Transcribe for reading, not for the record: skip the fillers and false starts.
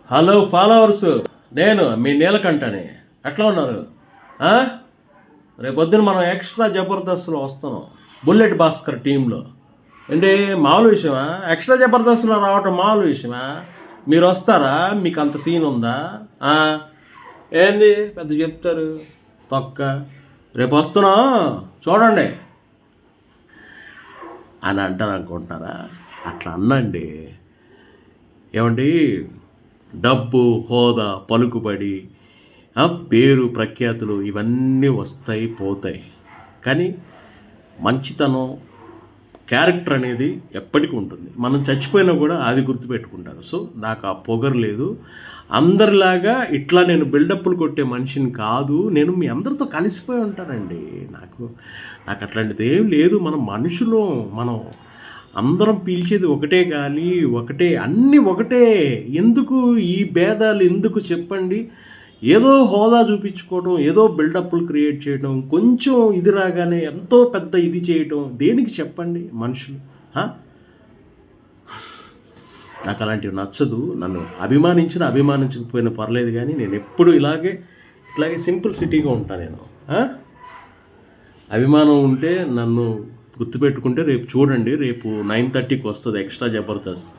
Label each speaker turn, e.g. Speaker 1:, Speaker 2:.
Speaker 1: Hello followers, నేను మీ నీలకంఠని. ఎట్లా ఉన్నారు? రేపొద్దున మనం ఎక్స్ట్రా జబర్దస్త్లో వస్తాం, బుల్లెట్ భాస్కర్ టీంలో. అంటే మామూలు విషయమా? ఎక్స్ట్రా జబర్దస్త్లో రావటం మామూలు విషయమా? మీరు వస్తారా? మీకు అంత సీన్ ఉందా? ఏంది పెద్ద చెప్తారు తొక్క. రేపు వస్తున్నాం చూడండి అని అంటారు అనుకుంటున్నారా? అట్లా అన్నండి. ఏమండి, డబ్బు, హోదా, పలుకుబడి, పేరు, ప్రఖ్యాతులు ఇవన్నీ వస్తాయి పోతాయి, కానీ మంచితనం, క్యారెక్టర్ అనేది ఎప్పటికీ ఉంటుంది. మనం చచ్చిపోయినా కూడా అది గుర్తుపెట్టుకుంటారు. సో నాకు ఆ పొగరు లేదు. అందరిలాగా ఇట్లా నేను బిల్డప్లు కొట్టే మనిషిని కాదు. నేను మీ అందరితో కలిసిపోయి ఉంటానండి. నాకు అట్లాంటిది ఏం లేదు. మనం మనుషులు, మనం అందరం పీల్చేది ఒకటే గాలి, ఒకటే, అన్నీ ఒకటే. ఎందుకు ఈ భేదాలు ఎందుకు చెప్పండి? ఏదో హోదా చూపించుకోవడం, ఏదో బిల్డప్లు క్రియేట్ చేయడం, కొంచెం ఇది రాగానే ఎంతో పెద్ద ఇది చేయడం దేనికి చెప్పండి మనుషులు? నాకు అలాంటివి నచ్చదు. నన్ను అభిమానించకపోయినా పర్లేదు, కానీ నేను ఎప్పుడు ఇట్లాగే సింపుల్ సిటీగా ఉంటాను నేను. అభిమానం ఉంటే నన్ను గుర్తుపెట్టుకుంటే రేపు చూడండి, రేపు 9:30కి వస్తుంది ఎక్స్ట్రా జబర్దస్త్.